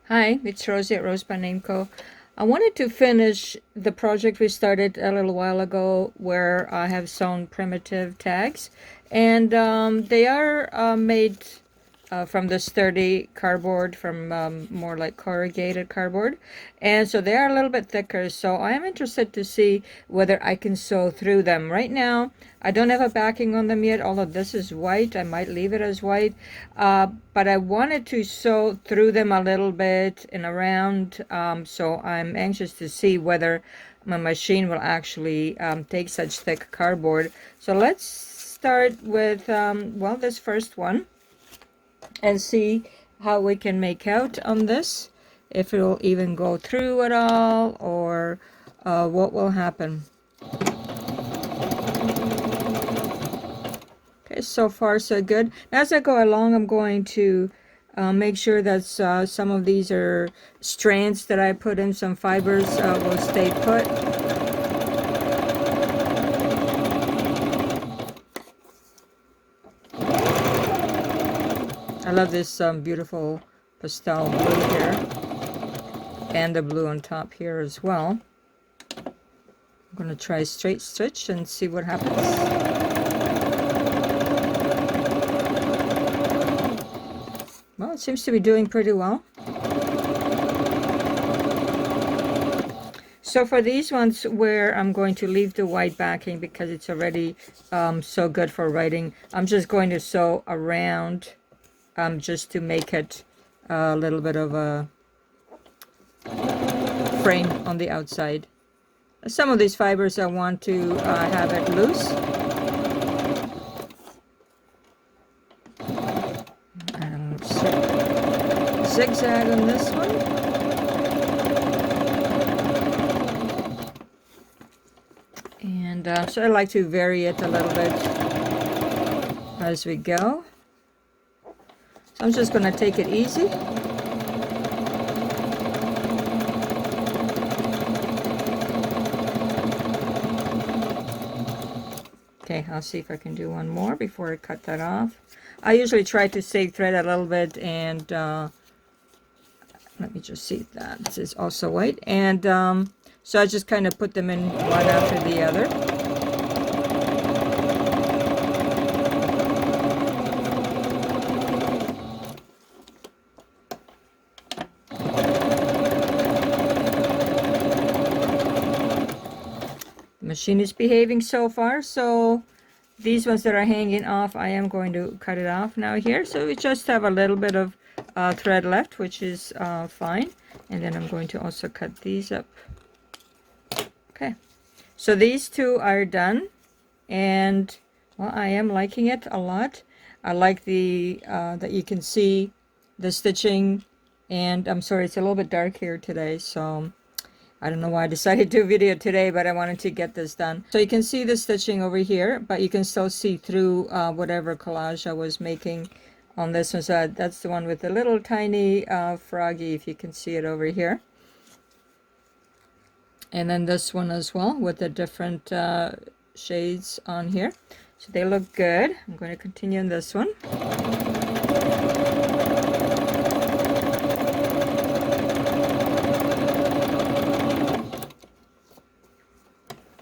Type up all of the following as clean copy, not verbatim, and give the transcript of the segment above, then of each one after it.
Hi, it's Rosie at RoseByNameCo. I wanted to finish the project we started a little while ago where I have sewn primitive tags, and they are made from the sturdy cardboard, from more like corrugated cardboard, and so they are a little bit thicker. So I am interested to see whether I can sew through them. Right now I don't have a backing on them yet, although this is white. I might leave it as white, but I wanted to sew through them a little bit and around, so I'm anxious to see whether my machine will actually take such thick cardboard. So let's start with well, this first one, and see how we can make out on this, if it will even go through at all, or what will happen. Okay, so far so good. As I go along, I'm going to make sure that some of these are strands that I put in, some fibers will stay put. I love this beautiful pastel blue here, and the blue on top here as well. I'm going to try straight stitch and see what happens. Well, it seems to be doing pretty well. So for these ones where I'm going to leave the white backing because it's already so good for writing, I'm just going to sew around just to make it a little bit of a frame on the outside. Some of these fibers I want to have it loose. And zigzag on this one. And so I like to vary it a little bit as we go. So I'm just going to take it easy. Okay, I'll see if I can do one more before I cut that off. I usually try to save thread a little bit, and let me just see if that is also white. And so I just kind of put them in one after the other. Machine is behaving so far, so these ones that are hanging off, I am going to cut it off now here. So we just have a little bit of thread left, which is fine. And then I'm going to also cut these up. Okay, so these two are done, and well, I am liking it a lot. I like the that you can see the stitching, and I'm sorry, it's a little bit dark here today, so I don't know why I decided to do a video today, but I wanted to get this done. So you can see the stitching over here, but you can still see through whatever collage I was making on this one. So that's the one with the little tiny froggy, if you can see it over here. And then this one as well with the different shades on here. So they look good. I'm going to continue on this one.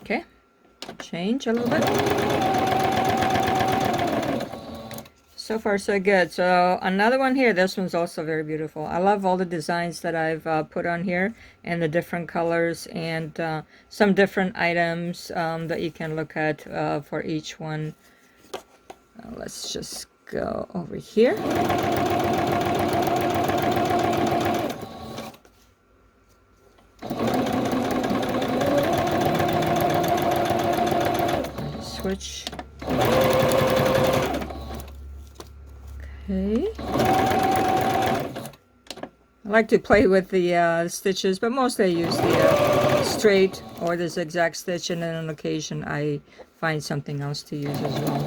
Okay, change a little bit. So far so good. So another one here, this one's also very beautiful. I love all the designs that I've put on here, and the different colors, and some different items that you can look at for each one. Let's just go over here. Switch. Okay. I like to play with the stitches, but mostly I use the straight or the zigzag stitch, and then on occasion I find something else to use as well.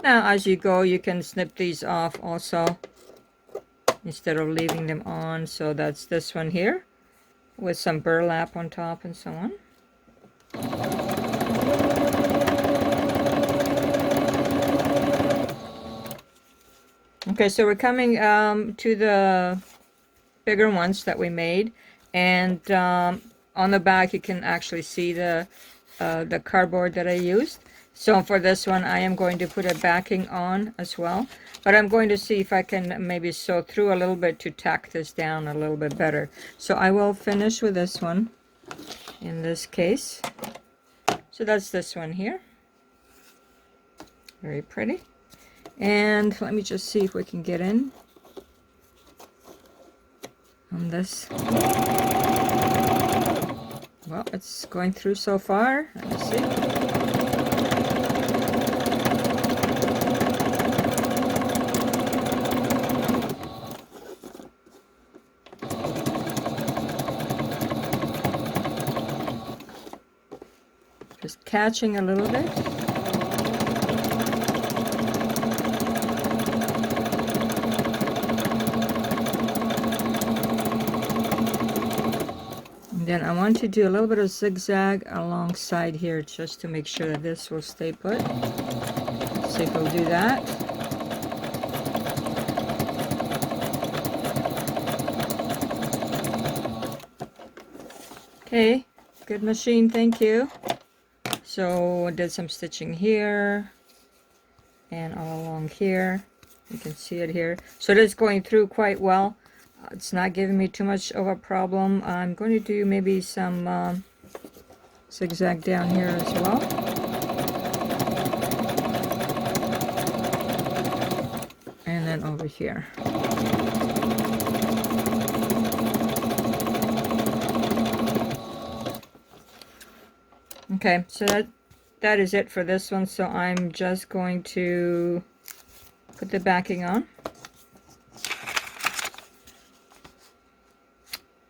Now as you go, you can snip these off also instead of leaving them on. So that's this one here with some burlap on top and so on. Okay, so we're coming to the bigger ones that we made, and on the back you can actually see the cardboard that I used. So for this one I am going to put a backing on as well, but I'm going to see if I can maybe sew through a little bit to tack this down a little bit better. So I will finish with this one in this case. So that's this one here. Very pretty. And let me just see if we can get in on this. Well, it's going through so far. Let me see. Just catching a little bit. Then I want to do a little bit of zigzag alongside here just to make sure that this will stay put. Let's see if we'll do that. Okay, good machine, thank you. So I did some stitching here and all along here. You can see it here. So it is going through quite well. It's not giving me too much of a problem. I'm going to do maybe some zigzag down here as well. And then over here. Okay, so that is it for this one. So I'm just going to put the backing on.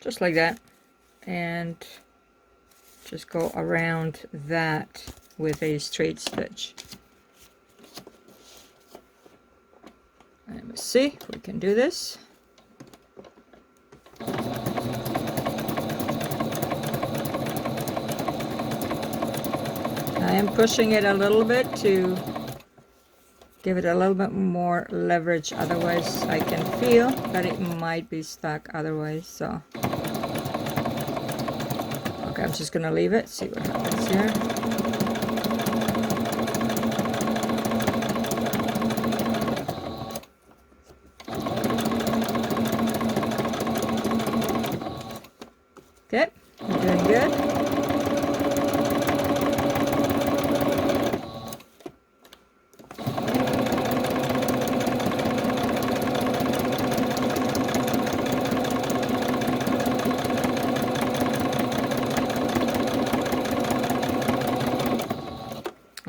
Just like that, and just go around that with a straight stitch. Let me see if we can do this. I am pushing it a little bit to give it a little bit more leverage, otherwise I can feel that it might be stuck otherwise. So okay, I'm just gonna leave it, see what happens here. Okay, we're doing good.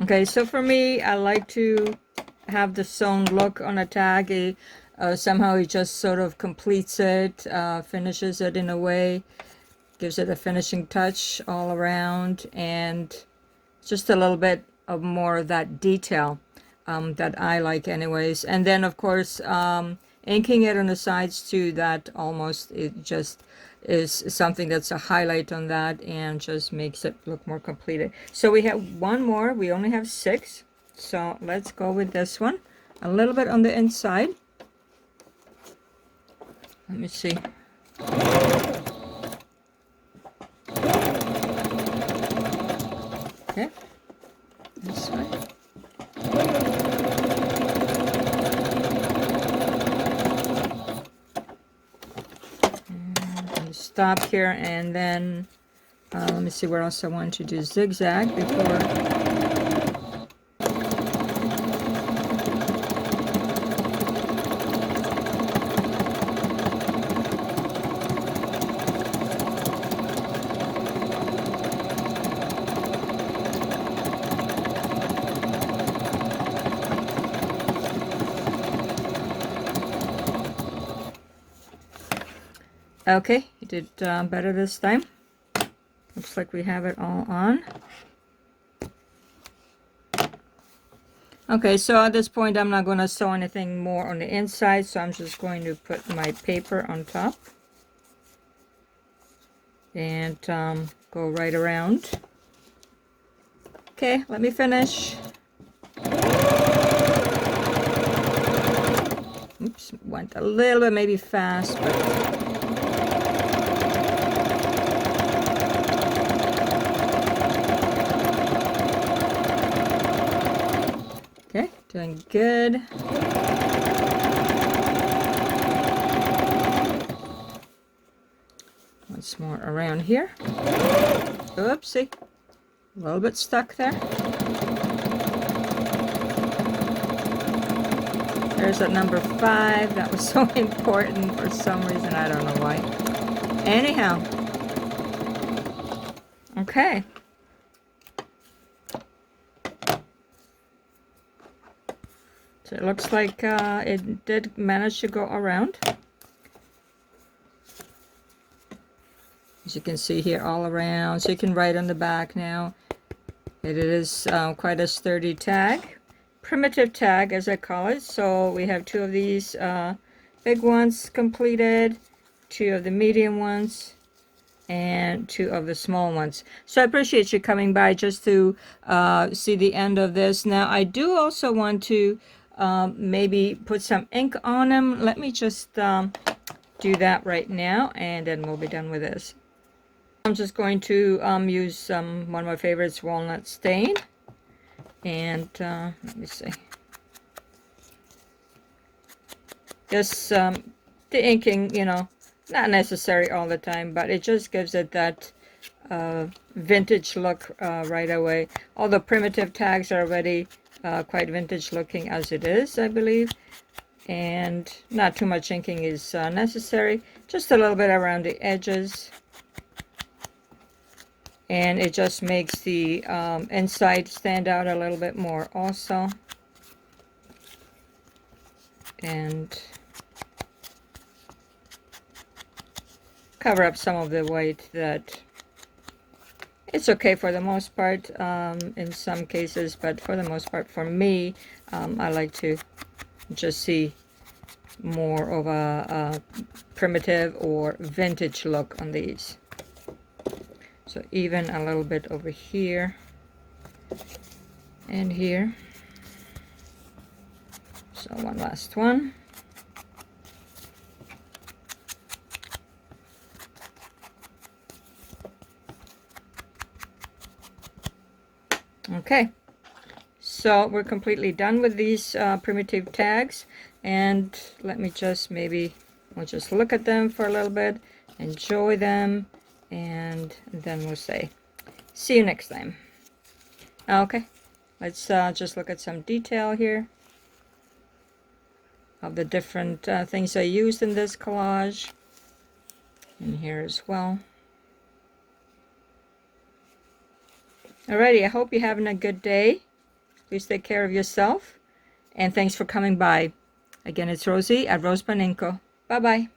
Okay, so for me, I like to have the sewn look on a tag. Somehow it just sort of completes it, finishes it in a way, gives it a finishing touch all around, and just a little bit of more of that detail that I like anyways. And then of course inking it on the sides too, that almost, it just is something that's a highlight on that and just makes it look more completed. So we have one more, we only have 6, so let's go with this one. A little bit on the inside. Let me see. Okay, this way. Stop here, and then let me see where else I want to do zigzag before. Okay, you did better this time. Looks like we have it all on. Okay, so at this point I'm not going to sew anything more on the inside, so I'm just going to put my paper on top and go right around. Okay, let me finish. Oops, went a little bit maybe fast, but okay, doing good. Once more around here. Oopsie, a little bit stuck there. There's that number 5. That was so important for some reason. I don't know why. Anyhow. Okay. So it looks like it did manage to go around. As you can see here, all around. So you can write on the back now. It is quite a sturdy tag. Primitive tag, as I call it. So we have 2 of these big ones completed, 2 of the medium ones, and 2 of the small ones. So I appreciate you coming by just to see the end of this. Now I do also want to maybe put some ink on them. Let me just do that right now, and then we'll be done with this. I'm just going to use one of my favorites, walnut stain. And let me see. Just the inking, you know, not necessary all the time, but it just gives it that vintage look right away. All the primitive tags are already quite vintage looking as it is, I believe. And not too much inking is necessary. Just a little bit around the edges. And it just makes the inside stand out a little bit more also. And cover up some of the white that it's okay for the most part in some cases, but for the most part for me, I like to just see more of a primitive or vintage look on these. So even a little bit over here and here. So one last one. Okay, so we're completely done with these primitive tags, and let me just we'll just look at them for a little bit, enjoy them, and then we'll say see you next time. Okay, let's just look at some detail here of the different things I used in this collage, and here as well. Alrighty, I hope you're having a good day. Please take care of yourself, and thanks for coming by. Again, it's Rosie at RoseByNameCo. Bye-bye.